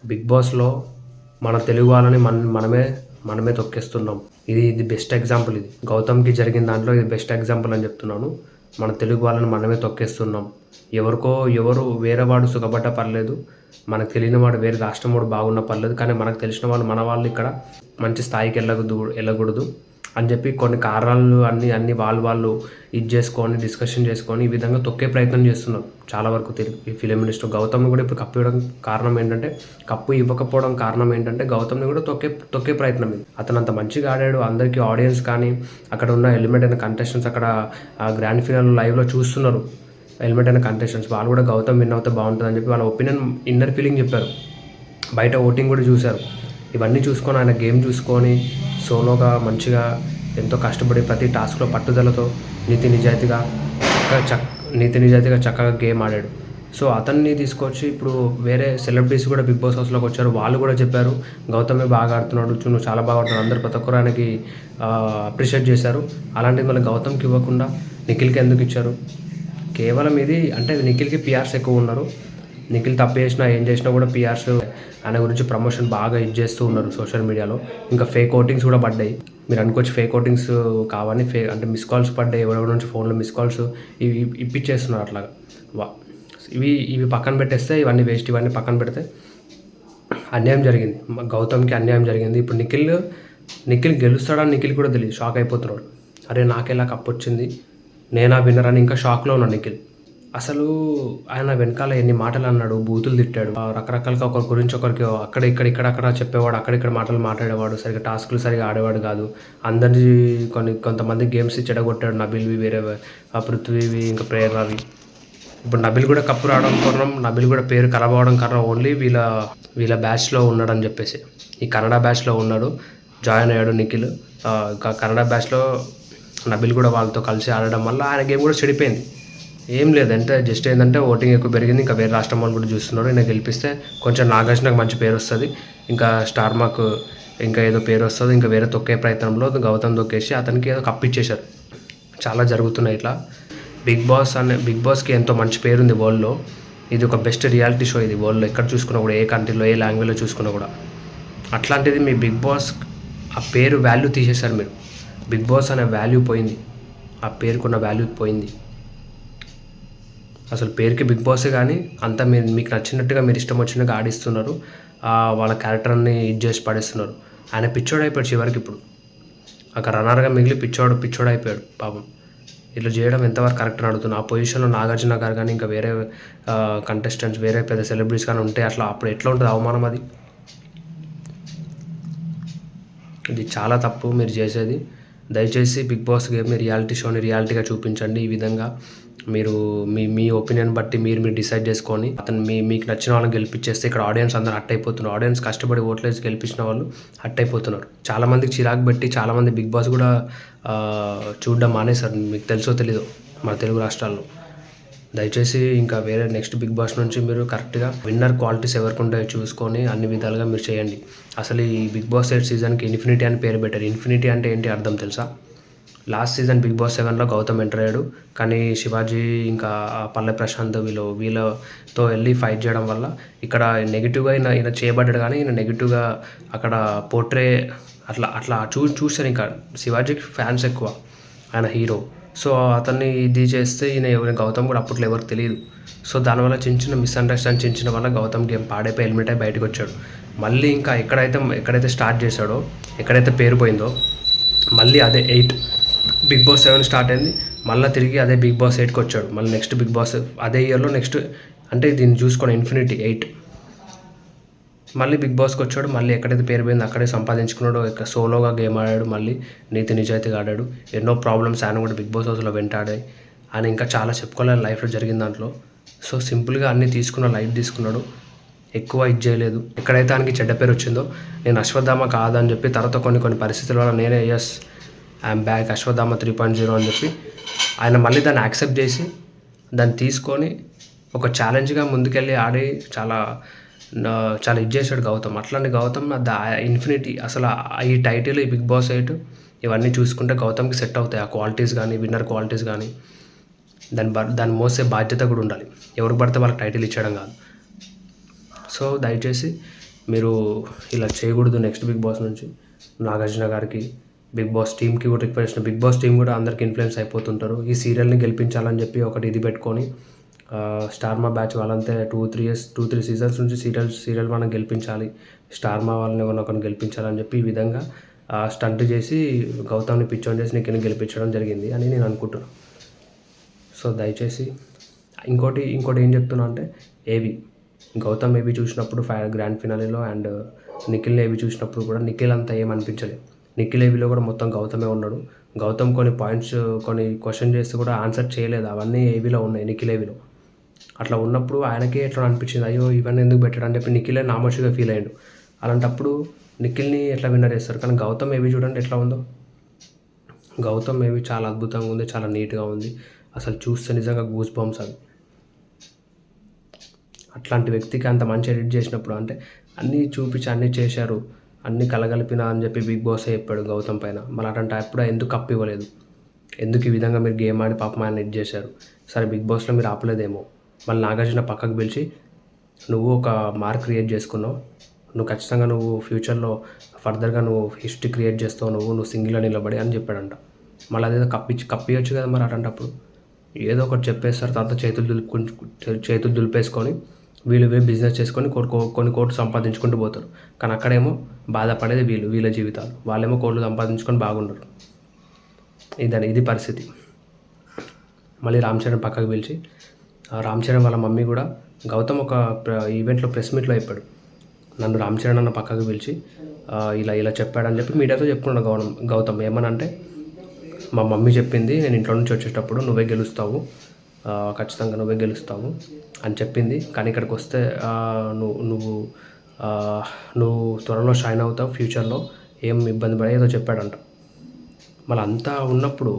Big బాస్‌లో మన తెలుగు వాళ్ళని మనమే తొక్కేస్తున్నాం. ఇది బెస్ట్ ఎగ్జాంపుల్ ఇది. గౌతమ్‌కి జరిగిన దాంట్లో ఇది బెస్ట్ ఎగ్జాంపుల్ అని చెప్తున్నాను. మన తెలుగు వాళ్ళని మనమే తొక్కేస్తున్నాం. ఎవరు వేరే వాడు సుఖపడ్డా పర్లేదు. మనకు తెలియని వాడు వేరే రాష్ట్రం వాడు బాగున్నా పర్లేదు. కానీ మనకు తెలిసిన వాళ్ళు మన వాళ్ళు ఇక్కడ మంచి స్థాయికి ఎళ్ళకూడదు అని చెప్పి కొన్ని కారణాలు అన్నీ వాళ్ళు ఇది చేసుకొని డిస్కషన్ చేసుకొని ఈ విధంగా తొక్కే ప్రయత్నం చేస్తున్నారు చాలా వరకు ఈ ఫిలిం ఇండస్ట్రీ. గౌతమ్‌ని కూడా ఇప్పుడు కప్పు ఇవ్వడం కారణం ఏంటంటే, కప్పు ఇవ్వకపోవడం కారణం ఏంటంటే గౌతమ్‌ని కూడా తొక్కే ప్రయత్నం ఇది. అతను అంత మంచిగా ఆడాడు. అందరికీ ఆడియన్స్ కానీ అక్కడ ఉన్న ఎలిమినేట్ అయిన కంటెస్టెంట్స్ అక్కడ గ్రాండ్ ఫినాల్ లైవ్‌లో చూస్తున్నారు. ఎలిమినేట్ అయిన కంటెస్టెంట్స్ వాళ్ళు కూడా గౌతమ్ విన్ అవుతే బాగుంటుందని చెప్పి వాళ్ళ ఒపీనియన్ ఇన్నర్ ఫీలింగ్ చెప్పారు. బయట ఓటింగ్ కూడా చూశారు. ఇవన్నీ చూసుకొని ఆయన గేమ్ చూసుకొని సోలోగా మంచిగా ఎంతో కష్టపడి ప్రతి టాస్క్లో పట్టుదలతో నీతి నిజాయితీగా చక్కగా గేమ్ ఆడాడు. సో అతన్ని తీసుకొచ్చి ఇప్పుడు వేరే సెలబ్రిటీస్ కూడా బిగ్ బాస్ హౌస్లోకి వచ్చారు. వాళ్ళు కూడా చెప్పారు గౌతమే బాగా ఆడుతున్నాడు, నువ్వు చాలా బాగా ఆడుతున్నాడు, అందరు ప్రతి ఒక్కరు ఆయనకి అప్రిషియేట్ చేశారు. అలాంటిది మళ్ళీ గౌతమ్కి ఇవ్వకుండా నిఖిల్కి ఎందుకు ఇచ్చారు? కేవలం ఇది అంటే నిఖిల్కి పిఆర్స్ ఎక్కువ ఉన్నారు. నిఖిల్ తప్పు చేసినా ఏం చేసినా కూడా పిఆర్స్ ఆయన గురించి ప్రమోషన్ బాగా చేస్తూ ఉన్నారు సోషల్ మీడియాలో. ఇంకా ఫేక్ ఓటింగ్స్ కూడా పడ్డాయి. మీరు అనుకోవచ్చు ఫేక్ ఓటింగ్స్ కావని అంటే మిస్ కాల్స్ పడ్డాయి. ఎవరెవరి నుంచి ఫోన్లో మిస్ కాల్స్ ఇవి ఇప్పించేస్తున్నారు అట్లాగా. ఇవి పక్కన పెట్టేస్తే ఇవన్నీ వేస్ట్. ఇవన్నీ పక్కన పెడితే అన్యాయం జరిగింది, గౌతమ్కి అన్యాయం జరిగింది. ఇప్పుడు నిఖిల్ గెలుస్తాడని నిఖిల్ కూడా తెలియదు, షాక్ అయిపోతున్నాడు. అరే నాకెలా కప్పు వచ్చింది, నేనా విన్నర్ అని ఇంకా షాక్లో ఉన్నాడు నిఖిల్. అసలు ఆయన వెనకాల ఎన్ని మాటలు అన్నాడు, బూతులు తిట్టాడు, రకరకాలుగా ఒకరి గురించి ఒకరికి అక్కడ చెప్పేవాడు, అక్కడిక్కడ మాటలు మాట్లాడేవాడు, సరిగ్గా టాస్కులు సరిగా ఆడేవాడు కాదు. అందరి కొంతమంది గేమ్స్ చెడగొట్టాడు. నబిల్వి వేరే, పృథ్వీవి ఇంకా ప్రేరణవి. ఇప్పుడు నబిల్ కూడా కప్పు రావడం కారణం, నబిల్ కూడా పేరు ఖరాబ్ అవ్వడం కారణం ఓన్లీ వీళ్ళ బ్యాచ్లో ఉన్నాడని చెప్పేసి. ఈ కన్నడ బ్యాచ్లో ఉన్నాడు, జాయిన్ అయ్యాడు నిఖిల్. ఇంకా కన్నడ బ్యాచ్లో నబిల్ కూడా వాళ్ళతో కలిసి ఆడడం వల్ల ఆయన గేమ్ కూడా చెడిపోయింది. ఏం లేదంటే జస్ట్ ఏంటంటే ఓటింగ్ ఎక్కువ పెరిగింది. ఇంకా వేరే రాష్ట్రం వాళ్ళు కూడా చూస్తున్నారు. ఈయన గెలిపిస్తే కొంచెం నాగార్జునకు మంచి పేరు వస్తుంది, ఇంకా స్టార్ మార్క్ ఇంకా ఏదో పేరు వస్తుంది. ఇంకా వేరే తొక్కే ప్రయత్నంలో గౌతమ్ తొక్కేసి అతనికి ఏదో కప్పిచ్చేశారు. చాలా జరుగుతున్నాయి ఇట్లా. బిగ్ బాస్కి ఎంతో మంచి పేరు ఉంది వరల్డ్లో. ఇది ఒక బెస్ట్ రియాలిటీ షో ఇది వరల్డ్లో. ఎక్కడ చూసుకున్నా కూడా, ఏ కంట్రీలో ఏ లాంగ్వేజ్లో చూసుకున్నా కూడా. అట్లాంటిది మీ బిగ్ బాస్ ఆ పేరు వాల్యూ తీసేశారు మీరు. బిగ్ బాస్ అనే వాల్యూ పోయింది, ఆ పేరుకున్న వాల్యూ పోయింది. అసలు పేరుకి బిగ్ బాసే కానీ అంతా మీకు నచ్చినట్టుగా మీరు ఇష్టం వచ్చినట్టుగా ఆడిస్తున్నారు. వాళ్ళ క్యారెక్టర్ని ఇది చేసి పడేస్తున్నారు. ఆయన పిచ్చోడు అయిపోయాడు చివరికి. ఇప్పుడు అక్కడ రన్నర్గా మిగిలి పిచ్చోడు అయిపోయాడు పాపం. ఇట్లా చేయడం ఎంతవరకు కరెక్ట్ అని అడుగుతున్నా. ఆ పొజిషన్లో నాగార్జున గారు కానీ ఇంకా వేరే కంటెస్టెంట్స్ వేరే పెద్ద సెలబ్రిటీస్ కానీ ఉంటే అట్లా అప్పుడు ఎట్లా ఉంటుంది అవమానం అది. ఇది చాలా తప్పు మీరు చేసేది. దయచేసి బిగ్ బాస్ గేమ్ని రియాలిటీ షోని రియాలిటీగా చూపించండి. ఈ విధంగా మీరు మీ ఒపీనియన్ బట్టి మీరు డిసైడ్ చేసుకొని అతను మీకు నచ్చిన వాళ్ళని గెలిపించేస్తే ఇక్కడ ఆడియన్స్ అందరూ హట్ అయిపోతున్నారు. ఆడియన్స్ కష్టపడి ఓట్లేసి గెలిపించిన వాళ్ళు హట్ అయిపోతున్నారు. చాలామందికి చిరాకు పెట్టి చాలామంది బిగ్ బాస్ కూడా చూడడం మానేశారు. మీకు తెలుసో తెలీదో మన తెలుగు రాష్ట్రాల్లో. దయచేసి ఇంకా వేరే నెక్స్ట్ బిగ్ బాస్ నుంచి మీరు కరెక్ట్గా విన్నర్ క్వాలిటీస్ ఎవరికి ఉంటాయో చూసుకొని అన్ని విధాలుగా మీరు చేయండి. అసలు ఈ బిగ్ బాస్ 8 సీజన్కి ఇన్ఫినిటీ అని పేరు పెట్టారు. ఇన్ఫినిటీ అంటే ఏంటి అర్థం తెలుసా? లాస్ట్ సీజన్ బిగ్ బాస్ 7లో గౌతమ్ ఎంటర్ అయ్యాడు. కానీ శివాజీ ఇంకా పల్లె ప్రశాంత్ వీళ్ళతో వెళ్ళి ఫైట్ చేయడం వల్ల ఇక్కడ నెగిటివ్గా ఈయన చేయబడ్డాడు. కానీ ఈయన నెగిటివ్గా అక్కడ పోర్ట్రే అట్లా చూసారు. ఇంకా శివాజీకి ఫ్యాన్స్ ఎక్కువ, ఆయన హీరో. సో అతన్ని ఇది చేస్తే ఈయన గౌతమ్ కూడా అప్పట్లో ఎవరికి తెలియదు. సో దానివల్ల చిన్న మిస్అండర్స్టాండ్ చిన్న వల్ల గౌతమ్ గేమ్ పాడైపోయి ఎలిమినేట్ అయి బయటకు వచ్చాడు. మళ్ళీ ఇంకా ఎక్కడైతే స్టార్ట్ చేశాడో, ఎక్కడైతే పేరు పోయిందో మళ్ళీ అదే 8 బిగ్ బాస్ 7 స్టార్ట్ అయింది. మళ్ళీ తిరిగి అదే బిగ్ బాస్ 8కి వచ్చాడు. మళ్ళీ నెక్స్ట్ బిగ్ బాస్ అదే ఇయర్లో నెక్స్ట్ అంటే దీన్ని చూసుకోండి ఇన్ఫినిటీ 8 మళ్ళీ బిగ్ బాస్కి వచ్చాడు. మళ్ళీ ఎక్కడైతే పేరు పోయిందో అక్కడే సంపాదించుకున్నాడు. సోలోగా గేమ్ ఆడాడు, మళ్ళీ నీతి నిజాయితీగా ఆడాడు. ఎన్నో ప్రాబ్లమ్స్ ఆయన కూడా బిగ్ బాస్ హౌస్లో వెంటాడాయి. ఆయన ఇంకా చాలా చెప్పుకోలేని లైఫ్లో జరిగిన దాంట్లో. సో సింపుల్గా అన్నీ లైట్ తీసుకున్నాడు, ఎక్కువ ఇది చేయలేదు. ఎక్కడైతే ఆయనకి చెడ్డ పేరు వచ్చిందో, నేను అశ్వత్థామ కాదని చెప్పి తర్వాత కొన్ని పరిస్థితుల వల్ల నేనే ఐఎమ్ బ్యాక్ అశ్వత్థామ 3.0 అని చెప్పి ఆయన మళ్ళీ దాన్ని యాక్సెప్ట్ చేసి దాన్ని తీసుకొని ఒక ఛాలెంజ్గా ముందుకెళ్ళి ఆడి చాలా ఇది చేశాడు గౌతమ్. అట్లాంటి గౌతమ్ ఇన్ఫినిటీ అసలు ఈ టైటిల్, ఈ బిగ్ బాస్ 8 ఇవన్నీ చూసుకుంటే గౌతమ్కి సెట్ అవుతాయి. ఆ క్వాలిటీస్ కానీ, విన్నర్ క్వాలిటీస్ కానీ, దాన్ని మోసే బాధ్యత కూడా ఉండాలి. ఎవరికి పడితే వాళ్ళకి టైటిల్ ఇచ్చడం కాదు. సో దయచేసి మీరు ఇలా చేయకూడదు నెక్స్ట్ బిగ్ బాస్ నుంచి. నాగార్జున గారికి, బిగ్ బాస్ టీమ్‌కి కూడా రిక్వెస్ట్. బిగ్ బాస్ టీమ్ కూడా అందరికి ఇన్‌ఫ్లుయెన్స్ అయిపోతుంటారు. ఈ సీరియల్‌ని గెలిపించాలని చెప్పి ఒకటి ఇది పెట్టుకొని స్టార్ మా బ్యాచ్ వాళ్ళంతా 2-3 సీజన్స్ నుంచి సీరియల్ మనం గెలిపించాలి. స్టార్ మా వాళ్ళని ఎవరినో ఒకరిని గెలిపించాలని చెప్పి ఈ విధంగా స్టంట్ చేసి గౌతమ్‌ని పిచ్చోని చేసి నిఖిల్‌ని గెలిపించడం జరిగింది అని నేను అనుకుంటున్నాను. సో దయచేసి ఇంకోటి ఏం చెప్తున్నా అంటే ఏవి గౌతమ్ ఏవి చూసినప్పుడు గ్రాండ్ ఫినాలేలో అండ్ నిఖిల్ని ఏవి చూసినప్పుడు కూడా నిఖిల్ అంతా ఏమనిపించలేదు. నిఖిల్ ఏవిలో కూడా మొత్తం గౌతమే ఉన్నాడు. గౌతమ్ కొన్ని పాయింట్స్ కొన్ని క్వశ్చన్ చేస్తే కూడా ఆన్సర్ చేయలేదు. అవన్నీ ఏవిలో ఉన్నాయి, నిఖిల్ ఏవిలో. అట్లా ఉన్నప్పుడు ఆయనకే ఎట్లా అనిపించింది, అయ్యో ఇవన్నీ ఎందుకు పెట్టాడు అని చెప్పి నిఖిలే నామోషిగా ఫీల్ అయ్యాడు. అలాంటప్పుడు నిఖిల్ని ఎట్లా విన్నర్ చేస్తారు. కానీ గౌతమ్ ఏవి చూడండి ఎట్లా ఉందో. గౌతమ్ ఏవి చాలా అద్భుతంగా ఉంది, చాలా నీట్గా ఉంది. అసలు చూస్తే నిజంగా గూస్ బంప్స్ అవి. అట్లాంటి వ్యక్తికి అంత మంచి ఎడిట్ చేసినప్పుడు అంటే అన్నీ చూపించి అన్నీ చేశారు, అన్నీ కలగలిపిన అని చెప్పి బిగ్ బాస్ చెప్పాడు గౌతమ్ పైన. మళ్ళీ అట్లాంటి అప్పుడు ఎందుకు కప్పు ఇవ్వలేదు, ఎందుకు ఈ విధంగా మీరు గేమ్ ఆడి పాపం ఆయన ఎడిట్ చేశారు. సరే బిగ్ బాస్లో మీరు ఆపలేదేమో. మళ్ళీ నాగార్జున పక్కకు పిలిచి నువ్వు ఒక మార్క్ క్రియేట్ చేసుకున్నావు, నువ్వు ఖచ్చితంగా నువ్వు ఫ్యూచర్లో ఫర్దర్గా నువ్వు హిస్టరీ క్రియేట్ చేస్తావు, నువ్వు సింగిల్గా నిలబడి అని చెప్పాడంట. మళ్ళీ అదేదో కప్పియొచ్చు కదా మరి. అట్లాంటప్పుడు ఏదో ఒకటి చెప్పేస్తారు, తర్వాత చేతులు దులిపేసుకొని వీళ్ళు బిజినెస్ చేసుకొని కొన్ని కోట్లు సంపాదించుకుంటూ పోతారు. కానీ అక్కడేమో బాధపడేది వీళ్ళ జీవితాలు. వాళ్ళేమో కోట్లు సంపాదించుకొని బాగుండరు. ఇది పరిస్థితి. మళ్ళీ రామ్ చరణ్ పక్కకు పిలిచి రామ్ చరణ్ వాళ్ళ మమ్మీ కూడా గౌతమ్ ఒక ఈవెంట్లో ప్రెస్ మీట్లో చెప్పాడు, నన్ను రామ్ చరణ్ అన్న పక్కకు పిలిచి ఇలా చెప్పాడని చెప్పి మీడియాతో చెప్పుకున్నాడు గౌతమ్. ఏమనంటే మా మమ్మీ చెప్పింది, నేను ఇంట్లో నుంచి వచ్చేటప్పుడు నువ్వే గెలుస్తావు, ఖచ్చితంగా నువ్వే గెలుస్తావు అని చెప్పింది. కానీ ఇక్కడికి వస్తే నువ్వు త్వరలో షైన్ అవుతావు, ఫ్యూచర్లో ఏం ఇబ్బంది పడే ఏదో చెప్పాడంట. మళ్ళీ అంతా ఉన్నప్పుడు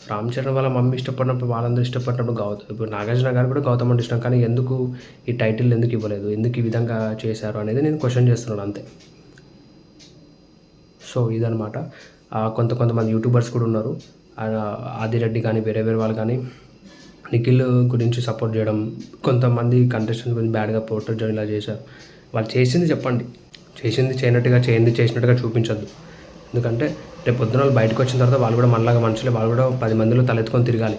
రామ్ చరణ్ వాళ్ళ మమ్మీ ఇష్టపడినప్పుడు వాళ్ళందరూ ఇష్టపడినప్పుడు ఇప్పుడు నాగార్జున గారు కూడా గౌతమ్ అంటే ఇష్టం. కానీ ఎందుకు ఈ టైటిల్ ఎందుకు ఇవ్వలేదు, ఎందుకు ఈ విధంగా చేశారు అనేది నేను క్వశ్చన్ చేస్తున్నాను అంతే. సో ఇదనమాట. కొంతమంది యూట్యూబర్స్ కూడా ఉన్నారు, ఆదిరెడ్డి కానీ వేరే వాళ్ళు కానీ నిఖిల్ గురించి సపోర్ట్ చేయడం, కొంతమంది కంటెస్టెంట్ గురించి బ్యాడ్గా పోర్ట్రేట్ చేయడం ఇలా చేశారు. వాళ్ళు చేసింది చెప్పండి, చేసింది చేసినట్టుగా చూపించద్దు. ఎందుకంటే రేపు పొద్దున వాళ్ళు బయటకు వచ్చిన తర్వాత వాళ్ళు కూడా మనలాగా మనుషులే, వాళ్ళు కూడా 10 మందిలో తలెత్తుకొని తిరగాలి.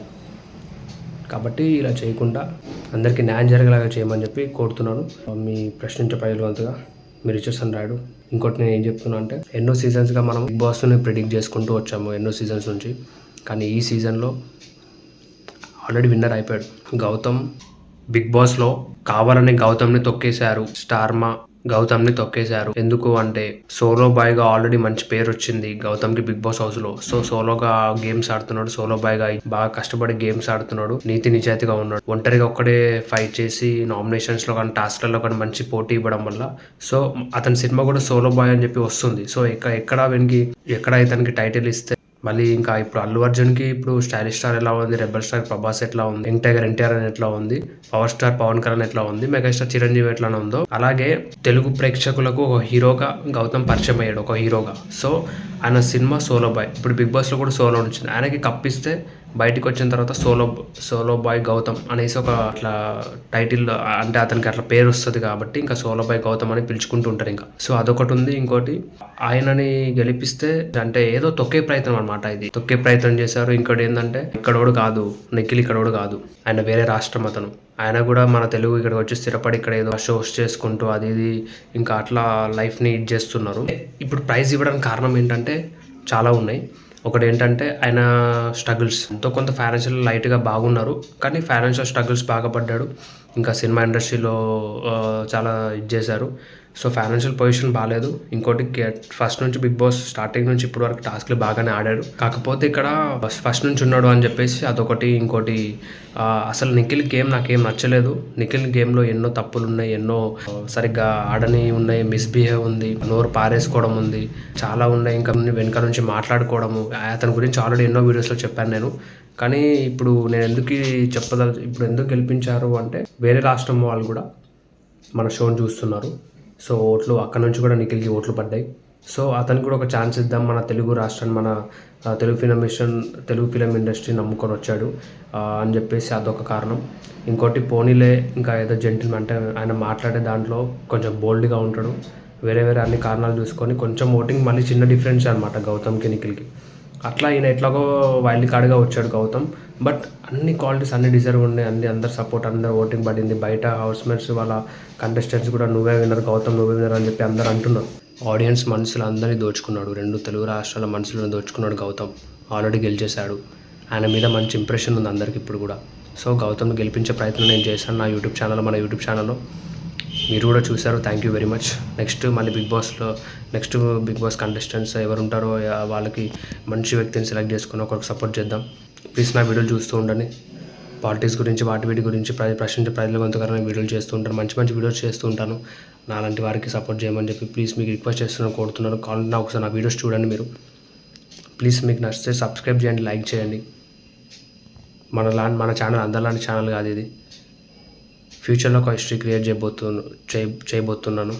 కాబట్టి ఇలా చేయకుండా అందరికీ న్యాయం జరిగేలాగా చేయమని చెప్పి కోరుతున్నాను. మీ ప్రశ్నించే ప్రజలవంతుగా మీరు ఇచ్చేస్తాను రాడు. ఇంకోటి నేను ఏం చెప్తున్నా అంటే ఎన్నో సీజన్స్గా మనం బిగ్ బాస్ని ప్రిడిక్ట్ చేసుకుంటూ వచ్చాము ఎన్నో సీజన్స్ నుంచి. కానీ ఈ సీజన్లో ఆల్రెడీ విన్నర్ అయిపోయాడు గౌతమ్. బిగ్ బాస్లో కావాలని గౌతమ్ని తొక్కేశారు, స్టార్మా గౌతమ్ని తొక్కేశారు. ఎందుకు అంటే సోలో బాయ్గా ఆల్రెడీ మంచి పేరు వచ్చింది గౌతమ్కి బిగ్ బాస్ హౌస్లో. సో సోలోగా గేమ్స్ ఆడుతున్నాడు, సోలో బాయ్గా బాగా కష్టపడి గేమ్స్ ఆడుతున్నాడు, నీతి నిజాయితీగా ఉన్నాడు. ఒంటరిగా ఒక్కడే ఫైట్ చేసి నామినేషన్స్లో కానీ టాస్క్లలో కానీ మంచి పోటీ ఇవ్వడం వల్ల సో అతని సినిమా కూడా సోలో బాయ్ అని చెప్పి వస్తుంది. సో ఎక్కడ ఇతనికి టైటిల్ ఇస్తే మళ్ళీ ఇంకా ఇప్పుడు అల్లు అర్జున్కి ఇప్పుడు స్టైలిష్ స్టార్ ఎలా ఉంది, రెబల్ స్టార్ ప్రభాస్ ఎట్లా ఉంది, యంగ్ టైగర్ ఎన్టీఆర్ అని ఎట్లా ఉంది, పవర్ స్టార్ పవన్ కళ్యాణ్ ఎట్లా ఉంది, మెగాస్టార్ చిరంజీవి ఎట్లా ఉందో అలాగే తెలుగు ప్రేక్షకులకు ఒక హీరోగా గౌతమ్ పరిచయం అయ్యాడు, ఒక హీరోగా. సో ఆయన సినిమా సోలో బాయ్. ఇప్పుడు బిగ్ బాస్లో కూడా సోలో వచ్చింది. ఆయనకి కప్పిస్తే బయటకు వచ్చిన తర్వాత సోలో బాయ్ గౌతమ్ అనేసి ఒక అట్లా టైటిల్ అంటే అతనికి అట్లా పేరు వస్తుంది కాబట్టి ఇంకా సోలో బాయ్ గౌతమ్ అని పిలుచుకుంటూ ఉంటారు ఇంకా. సో అదొకటి ఉంది. ఇంకోటి ఆయనని గెలిపిస్తే అంటే ఏదో తొక్కే ప్రయత్నం అనమాట, ఇది తొక్కే ప్రయత్నం చేశారు. ఇంకోటి ఏంటంటే ఇక్కడోడు కాదు నిఖిల్, ఇక్కడోడు కాదు, ఆయన వేరే రాష్ట్రం అతను. ఆయన కూడా మన తెలుగు ఇక్కడికి వచ్చి స్థిరపడి ఇక్కడ ఏదో షోస్ చేసుకుంటూ అది ఇంకా అట్లా లైఫ్ని ఇది చేస్తున్నారు. ఇప్పుడు ప్రైజ్ ఇవ్వడానికి కారణం ఏంటంటే చాలా ఉన్నాయి. ఒకటి ఏంటంటే ఆయన స్ట్రగుల్స్, ఎంతో కొంత ఫైనాన్షియల్ లైట్గా బాగున్నారు కానీ ఫైనాన్షియల్ స్ట్రగుల్స్ బాగా పడ్డాడు. ఇంకా సినిమా ఇండస్ట్రీలో చాలా ఇది చేశారు. సో ఫైనాన్షియల్ పొజిషన్ బాగాలేదు. ఇంకోటి ఫస్ట్ నుంచి బిగ్ బాస్ స్టార్టింగ్ నుంచి ఇప్పటి వరకు టాస్క్లు బాగానే ఆడాడు. కాకపోతే ఇక్కడ ఫస్ట్ నుంచి ఉన్నాడు అని చెప్పేసి అదొకటి. ఇంకోటి అసలు నిఖిల్ గేమ్ నాకేం నచ్చలేదు. నిఖిల్ గేమ్లో ఎన్నో తప్పులు ఉన్నాయి, ఎన్నో సరిగ్గా ఆడని ఉన్నాయి, మిస్బిహేవ్ ఉంది, నోరు పారేసుకోవడం ఉంది, చాలా ఉన్నాయి. ఇంకా వెనక నుంచి మాట్లాడుకోవడము. అతని గురించి ఆల్రెడీ ఎన్నో వీడియోస్లో చెప్పాను నేను. కానీ ఇప్పుడు నేను ఇప్పుడు ఎందుకు గెలిపించారు అంటే వేరే రాష్ట్రం వాళ్ళు కూడా మన షోని చూస్తున్నారు. సో ఓట్లు అక్కడ నుంచి కూడా నిఖిల్కి ఓట్లు పడ్డాయి. సో అతనికి కూడా ఒక ఛాన్స్ ఇద్దాం, మన తెలుగు రాష్ట్రాన్ని, మన తెలుగు ఫిలిం ఇండస్ట్రీ నమ్ముకొని వచ్చాడు అని చెప్పేసి అదొక కారణం. ఇంకోటి పోనీలే, ఇంకా ఏదో జెంటిల్మెన్ అంటే ఆయన మాట్లాడే దాంట్లో కొంచెం బోల్డ్గా ఉంటాడు. వేరే అన్ని కారణాలు చూసుకొని కొంచెం ఓటింగ్ మళ్ళీ చిన్న డిఫరెన్స్ అనమాట గౌతమ్కి నిఖిల్కి. అట్లా ఈయన ఎట్లాగో వైల్డ్ కార్డ్గా వచ్చాడు గౌతమ్. బట్ అన్ని క్వాలిటీస్ అన్ని డిజర్వ్ ఉన్నాయి, అందరు సపోర్ట్, అందరు ఓటింగ్ పడింది. బయట హౌస్మేట్స్ వాళ్ళ కంటెస్టెంట్స్ కూడా నువ్వే విన్నర్ గౌతమ్, నువ్వే విన్నర్ అని చెప్పి అందరు అంటున్నారు. ఆడియన్స్ మనసులు అందరినీ దోచుకున్నాడు, 2 తెలుగు రాష్ట్రాల మనసులను దోచుకున్నాడు గౌతమ్. ఆల్రెడీ గెలిచేశాడు. ఆయన మీద మంచి ఇంప్రెషన్ ఉంది అందరికి ఇప్పుడు కూడా. సో గౌతమ్ని గెలిపించే ప్రయత్నం నేను చేశాను మన యూట్యూబ్ ఛానల్లో. మీరు కూడా చూశారు. Thank you very much. Next Bigg Boss contestants ఎవరు ఉంటారో వాళ్ళకి మంచి వ్యక్తిని సెలెక్ట్ చేసుకుని ఒకరికి సపోర్ట్ చేద్దాం. ప్లీజ్ నా వీడియోలు చూస్తూ ఉండండి. పాలిటిక్స్ గురించి వీటి గురించి ప్రశ్నించే ప్రజల గొంతుకరమైన వీడియోలు చేస్తూ ఉంటాను. మంచి వీడియోస్ చేస్తూ ఉంటాను. నాలాంటి వారికి సపోర్ట్ చేయమని చెప్పి ప్లీజ్ మీకు రిక్వెస్ట్ చేస్తున్నాను, కోరుతున్నాను. కావాలంటే ఒకసారి నా వీడియోస్ చూడండి మీరు. ప్లీజ్ మీకు నచ్చితే సబ్స్క్రైబ్ చేయండి, లైక్ చేయండి. మన ఛానల్ అందరిలాంటి ఛానల్ కాదు ఇది. ఫ్యూచర్లో ఒక హిస్టరీ క్రియేట్ చేయబోతున్నాను.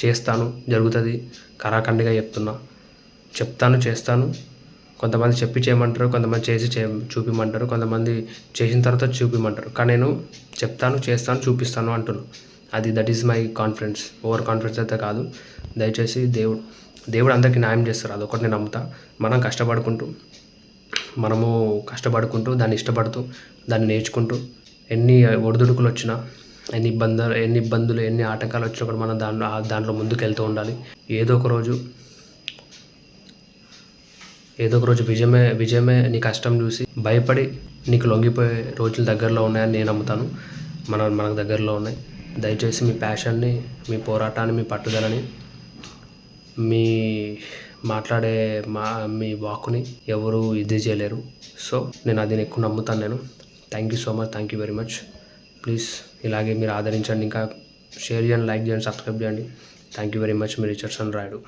చేస్తాను, జరుగుతుంది. కరాఖండిగా చెప్తాను, చేస్తాను. కొంతమంది చెప్పి చేయమంటారు, కొంతమంది చేసి చూపిమంటారు, కొంతమంది చేసిన తర్వాత చూపిమంటారు. కానీ నేను చెప్తాను, చేస్తాను, చూపిస్తాను అంటున్నాను. That is my confidence. Over confidence అయితే కాదు. దయచేసి దేవుడు అందరికీ న్యాయం చేస్తారు, అదొకటి నేను నమ్ముతా. మనము కష్టపడుకుంటూ దాన్ని ఇష్టపడుతూ దాన్ని నేర్చుకుంటూ ఎన్ని ఒడిదుడుకులు వచ్చినా, ఎన్ని ఇబ్బందులు ఎన్ని ఆటంకాలు వచ్చినా కూడా మనం దాంట్లో ముందుకు వెళ్తూ ఉండాలి. ఏదో ఒక రోజు విజయమే నీ కష్టం చూసి భయపడి నీకు లొంగిపోయే రోజులు దగ్గరలో ఉన్నాయని నేను నమ్ముతాను. మనకు దగ్గరలో ఉన్నాయి. దయచేసి మీ ప్యాషన్ని, మీ పోరాటాన్ని, మీ పట్టుదలని, మీ మాట్లాడే మీ వాక్కుని ఎవరు ఇది చేయలేరు. సో నేను అది ఎక్కువ నమ్ముతాను. Thank you so much. Thank you very much. Please ఇలాగే మీరు ఆదరించండి, ఇంకా షేర్ చేయండి, లైక్ చేయండి, సబ్స్క్రైబ్ చేయండి. Thank you very much. Me Richardson Rayudu.